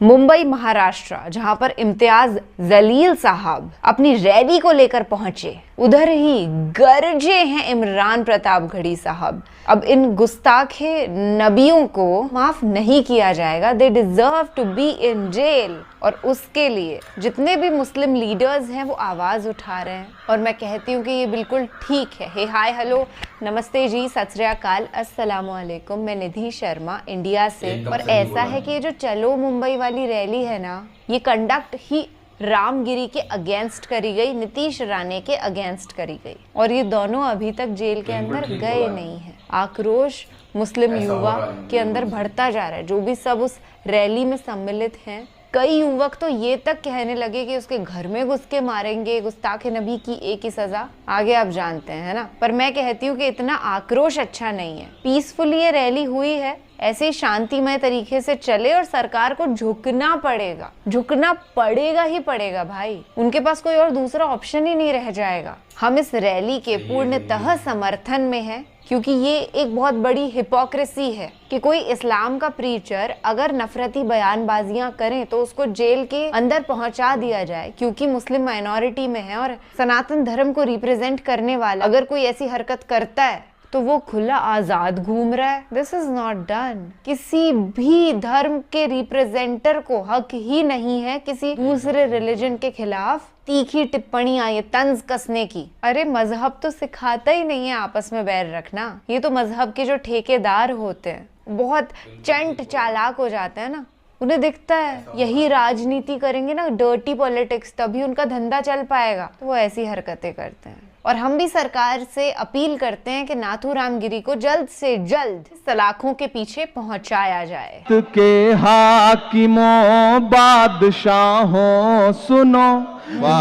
मुंबई महाराष्ट्र, जहां पर इम्तियाज जलील साहब अपनी रैली को लेकर पहुंचे, उधर ही गरजे हैं इमरान प्रतापगढ़ी साहब। अब इन गुस्ताखे नबियों को माफ नहीं किया जाएगा। They deserve to be in jail. और उसके लिए जितने भी मुस्लिम लीडर्स हैं वो आवाज उठा रहे हैं, और मैं कहती हूँ कि ये बिल्कुल ठीक है। हे हाय हेलो नमस्ते जी, सत श्री अकाल, अस्सलाम वालेकुम। मैं निधि शर्मा इंडिया से। और ऐसा है कि ये जो चलो मुंबई वाली रैली है ना, ये कंडक्ट ही रामगिरी के अगेंस्ट करी गई, नीतीश राणे के अगेंस्ट करी गई, और ये दोनों अभी तक जेल के अंदर गए नहीं हैं। आक्रोश मुस्लिम युवा के अंदर बढ़ता जा रहा है। जो भी सब उस रैली में सम्मिलित हैं, कई युवक तो ये तक कहने लगे कि उसके घर में घुस के मारेंगे। गुस्ताखे नबी की एक ही सजा, आगे आप जानते हैं ना। पर मैं कहती हूँ कि इतना आक्रोश अच्छा नहीं है। पीसफुली ये रैली हुई है, ऐसे ही शांतिमय तरीके से चले, और सरकार को झुकना पड़ेगा, झुकना पड़ेगा ही पड़ेगा भाई। उनके पास कोई और दूसरा ऑप्शन ही नहीं रह जाएगा। हम इस रैली के पूर्णतः समर्थन में हैं, क्योंकि ये एक बहुत बड़ी हिपोक्रेसी है कि कोई इस्लाम का प्रीचर अगर नफरती बयानबाजियां करें तो उसको जेल के अंदर पहुंचा दिया जाए, क्योंकि मुस्लिम माइनॉरिटी में है और सनातन धर्म को रिप्रेजेंट करने वाला अगर कोई ऐसी हरकत करता है तो वो खुला आजाद घूम रहा है। This is not done. किसी भी धर्म के रिप्रेजेंटर को हक ही नहीं है किसी दूसरे रिलीजन के खिलाफ तीखी टिप्पणियां, ये तंज कसने की। अरे मजहब तो सिखाता ही नहीं है आपस में बैर रखना। ये तो मजहब के जो ठेकेदार होते हैं बहुत चंट चालाक हो जाते हैं ना, उन्हें दिखता है यही राजनीति करेंगे ना, डर्टी पॉलिटिक्स, तभी उनका धंधा चल पाएगा, तो वो ऐसी हरकतें करते हैं। और हम भी सरकार से अपील करते हैं कि नाथूराम गिरी को जल्द से जल्द सलाखों के पीछे पहुंचाया जाए। के हाकिमों बादशाहों सुनो,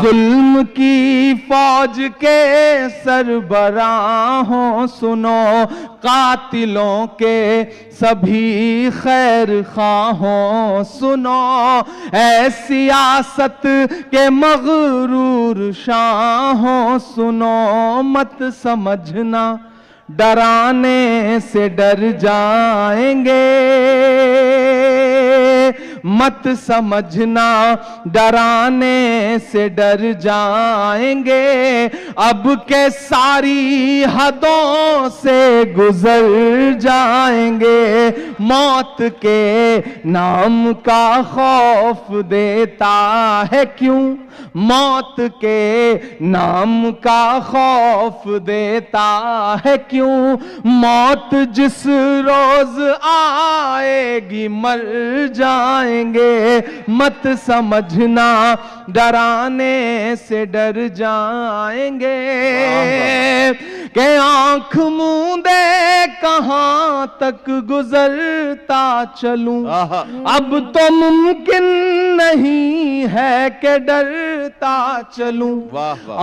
जुल्म की फौज के सरबराहों सुनो, कातिलों के सभी खैर खाहों सुनो, ऐ सियासत के मगरूर शाहों सुनो, मत समझना डराने से डर जाएंगे, मत समझना डराने से डर जाएंगे, अब के सारी हदों से गुजर जाएंगे, मौत के नाम का खौफ देता है क्यों, मौत के नाम का खौफ देता है क्यों, मौत जिस रोज आएगी मर जाएंगे, मत समझना डराने से डर जाएंगे, के आंख मूंदे कहां तक गुजरता चलूं, अब तो मुमकिन नहीं है कि डरता चलूं,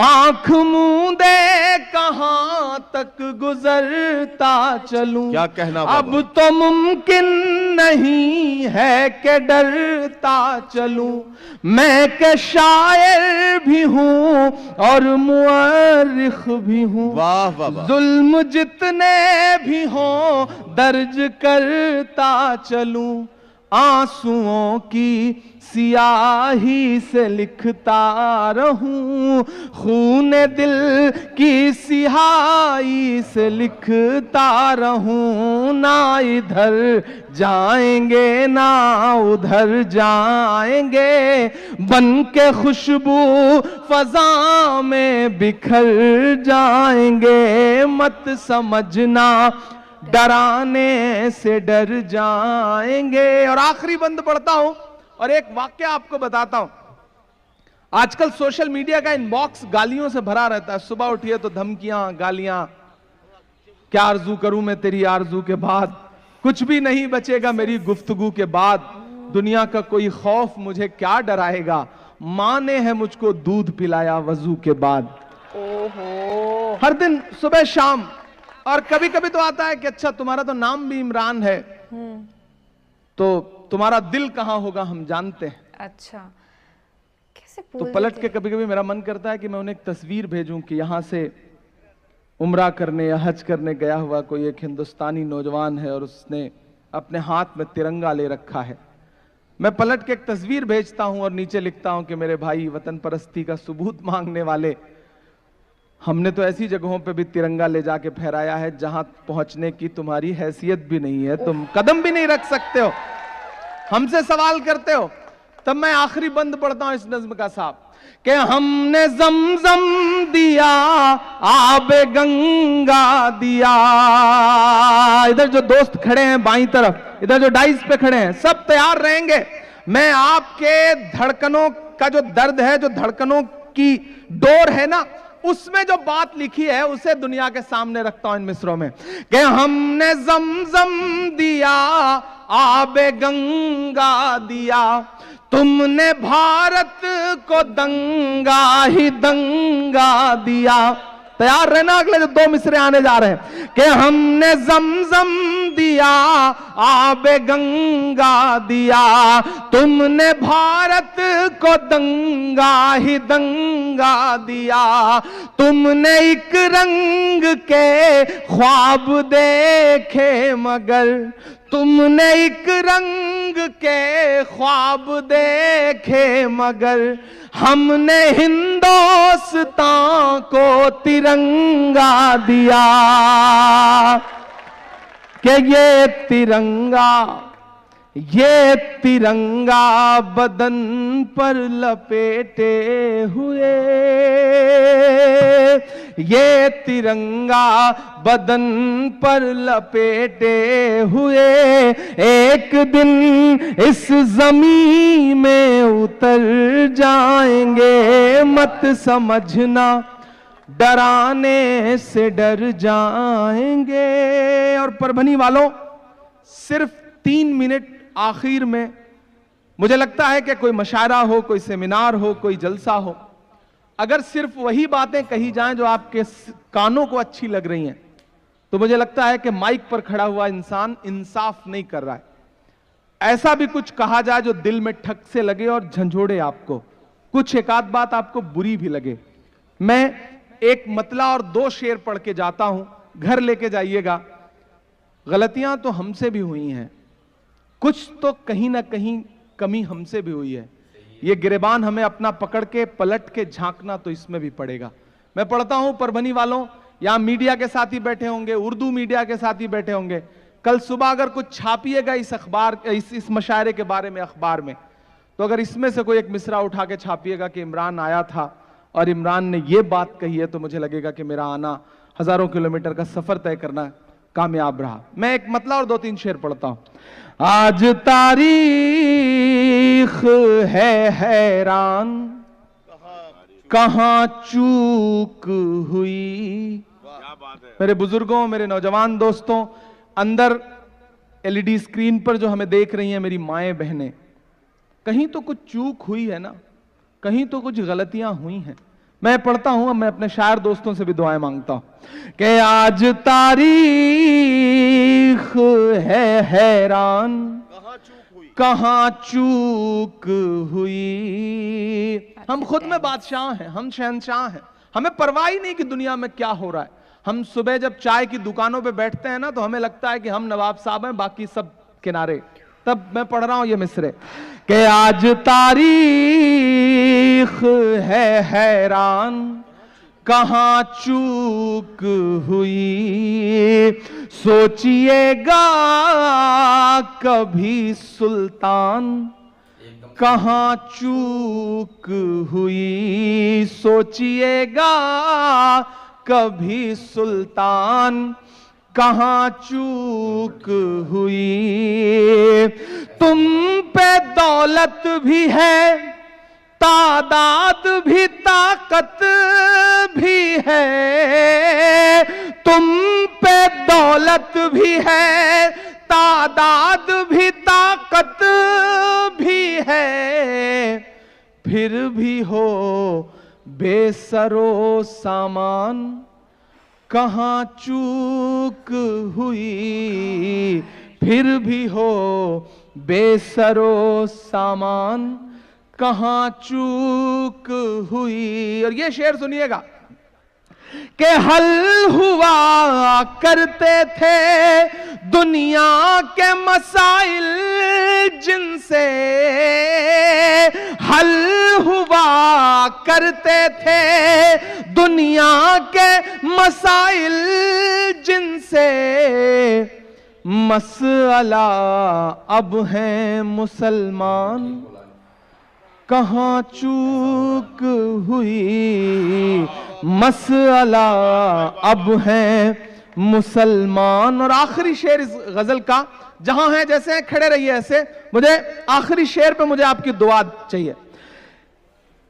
आंख मूंदे कहां तक गुजरता चलूं, क्या कहना अब तो मुमकिन नहीं है कि डरता चलूं, मैं के शायर भी हूं और मुअर्रिख भी हूं, वाह वाह वाह। जुल्म जितने भी हों दर्ज करता चलूं, आंसुओं की सियाही से लिखता रहूं, खून दिल की सिहाई से लिखता रहूं, ना इधर जाएंगे ना उधर जाएंगे, बन के खुशबू फजा में बिखर जाएंगे, मत समझना डराने से डर जाएंगे। और आखिरी बंद पढ़ता हूं और एक वाक्य आपको बताता हूं। आजकल सोशल मीडिया का इनबॉक्स गालियों से भरा रहता है। सुबह उठिए तो धमकियां, गालियां, क्या आरजू करूं मैं तेरी आरजू के बाद, कुछ भी नहीं बचेगा मेरी गुफ्तगू के बाद, दुनिया का कोई खौफ मुझे क्या डराएगा, मां ने है मुझको दूध पिलाया वजू के बाद। ओहो, हर दिन सुबह शाम। और कभी कभी तो आता है कि अच्छा तुम्हारा तो नाम भी इमरान है, तो तुम्हारा दिल कहां होगा हम जानते हैं। अच्छा, कैसे तो पलट के कभी कभी मेरा मन करता है कि मैं उन्हें एक तस्वीर भेजूं कि यहां से उम्रा करने या हज करने गया हुआ कोई एक हिंदुस्तानी नौजवान है और उसने अपने हाथ में तिरंगा ले रखा है। मैं पलट के एक तस्वीर भेजता हूं और नीचे लिखता हूं कि मेरे भाई वतन परस्ती का सबूत मांगने वाले, हमने तो ऐसी जगहों पे भी तिरंगा ले जाके फहराया है जहां पहुंचने की तुम्हारी हैसियत भी नहीं है, तुम कदम भी नहीं रख सकते हो, हमसे सवाल करते हो। तब मैं आखिरी बंद पढ़ता हूं इस नज्म का साहब, कि हमने जमजम दिया, आबे गंगा दिया। इधर जो दोस्त खड़े हैं बाईं तरफ, इधर जो डाइस पे खड़े हैं, सब तैयार रहेंगे। मैं आपके धड़कनों का जो दर्द है, जो धड़कनों की डोर है ना, उसमें जो बात लिखी है उसे दुनिया के सामने रखता हूं इन मिसरों में, कि हमने जमजम दिया, आबे गंगा दिया, तुमने भारत को दंगा ही दंगा दिया। तैयार रहना, अगले जो 2 मिसरे आने जा रहे हैं, कि हमने जमजम दिया, आबे गंगा दिया, तुमने भारत को दंगा ही दंगा दिया, तुमने एक रंग के ख्वाब देखे मगर, तुमने एक रंग के ख्वाब देखे मगर, हमने हिंदुस्तान को तिरंगा दिया, कि ये तिरंगा बदन पर लपेटे हुए, ये तिरंगा बदन पर लपेटे हुए, एक दिन इस जमीन में उतर जाएंगे, मत समझना डराने से डर जाएंगे। और परभनी वालों, सिर्फ 3 मिनट आखिर में, मुझे लगता है कि कोई मशायरा हो, कोई सेमिनार हो, कोई जलसा हो, अगर सिर्फ वही बातें कही जाएं जो आपके कानों को अच्छी लग रही हैं, तो मुझे लगता है कि माइक पर खड़ा हुआ इंसान इंसाफ नहीं कर रहा है। ऐसा भी कुछ कहा जाए जो दिल में ठक से लगे और झंझोड़े आपको, कुछ एक आध बात आपको बुरी भी लगे। मैं एक मतला और 2 शेर पढ़ के जाता हूं, घर लेके जाइएगा। गलतियां तो हमसे भी हुई हैं, कुछ तो कहीं ना कहीं कमी हमसे भी हुई है। ये गिरेबान हमें अपना पकड़ के पलट के झांकना तो इसमें भी पड़ेगा। मैं पढ़ता हूं परभनी वालों, यहां मीडिया के साथी बैठे होंगे, उर्दू मीडिया के साथी बैठे होंगे, कल सुबह अगर कुछ छापिएगा इस अखबार, इस मशायरे के बारे में अखबार में, तो अगर इसमें से कोई एक मिसरा उठा के छापिएगा कि इमरान आया था और इमरान ने ये बात कही है, तो मुझे लगेगा कि मेरा आना हजारों किलोमीटर का सफर तय करना कामयाब रहा। मैं एक मतला और 2-3 शेर पढ़ता हूं। आज तारीख है हैरान, कहां चूक हुई। मेरे बुजुर्गों, मेरे नौजवान दोस्तों, अंदर एलईडी स्क्रीन पर जो हमें देख रही हैं मेरी माएं बहनें, कहीं तो कुछ चूक हुई है ना, कहीं तो कुछ गलतियां हुई हैं। मैं पढ़ता हूं, अब मैं अपने शायर दोस्तों से भी दुआएं मांगता हूं कि आज तारीख है हैरान, कहां चूक हुई। हम खुद में बादशाह हैं, हम शहंशाह हैं, हमें परवाह ही नहीं कि दुनिया में क्या हो रहा है। हम सुबह जब चाय की दुकानों पे बैठते हैं ना, तो हमें लगता है कि हम नवाब साहब हैं, बाकी सब किनारे। तब मैं पढ़ रहा हूं ये मिसरे कि आज तारीख है हैरान, कहां चूक हुई। सोचिएगा कभी सुल्तान, कहां चूक हुई। सोचिएगा कभी सुल्तान, कहां चूक हुई। तुम पे दौलत भी है, तादाद भी, ताकत भी है। तुम पे दौलत भी है, तादाद भी, ताकत भी है। फिर भी हो बेसरो सामान, कहां चूक हुई। फिर भी हो बेसरो सामान, कहां चूक हुई। और ये शेर सुनिएगा के हल हुआ करते थे दुनिया के मसाइल जिनसे, हल हुआ करते थे दुनिया के मसाइल जिनसे, मसला अब है मुसलमान कहां चूक हुई, मसला अब है मुसलमान। और आखिरी शेर इस गजल का, जहां है जैसे हैं खड़े रहिए ऐसे, मुझे आखिरी शेर पे मुझे आपकी दुआ चाहिए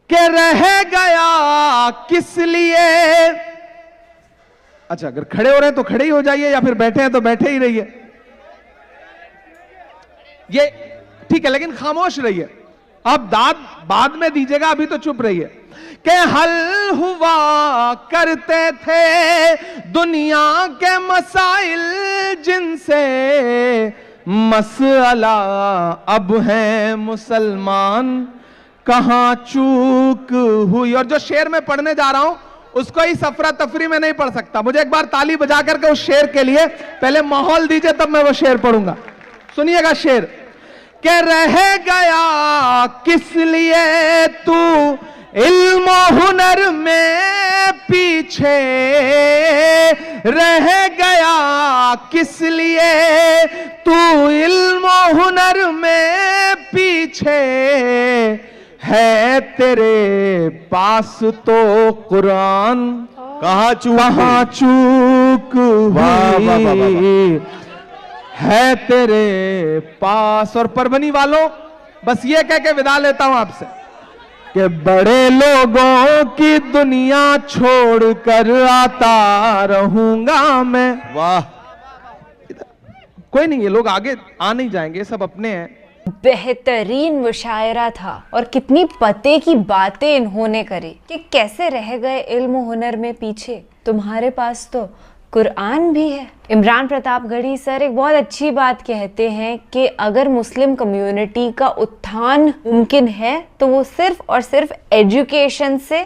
कि रह गया किस लिए, अच्छा अगर खड़े हो रहे हैं तो खड़े ही हो जाइए, या फिर बैठे हैं तो बैठे ही रहिए, ये ठीक है, लेकिन खामोश रहिए। आप दाद बाद में दीजिएगा, अभी तो चुप रहिए। कि हल हुआ करते थे दुनिया के मसाइल जिनसे, मसला अब है मुसलमान कहां चूक हुई। और जो शेर में पढ़ने जा रहा हूं उसको ही सफरा तफरी में नहीं पढ़ सकता, मुझे एक बार ताली बजा करके उस शेर के लिए पहले माहौल दीजिए, तब मैं वो शेर पढ़ूंगा। सुनिएगा शेर के रह गया किस लिए तू इल्म हुनर में पीछे, रह गया किस लिए तू इल्म हुनर में पीछे, है तेरे पास तो कुरान कहां चूक हुई, है तेरे पास। और परभनी वालों बस ये कह के विदा लेता हूं आपसे कि बड़े लोगों की दुनिया छोड़कर आता रहूंगा मैं। वाह, कोई नहीं, ये लोग आगे आ नहीं जाएंगे, ये सब अपने हैं। बेहतरीन मुशायरा था, और कितनी पते की बातें इन्होंने करी कि कैसे रह गए इल्म हुनर में पीछे, तुम्हारे पास तो कुरान भी है। इमरान प्रतापगढ़ी सर एक बहुत अच्छी बात कहते हैं कि अगर मुस्लिम कम्युनिटी का उत्थान मुमकिन है तो वो सिर्फ और सिर्फ एजुकेशन से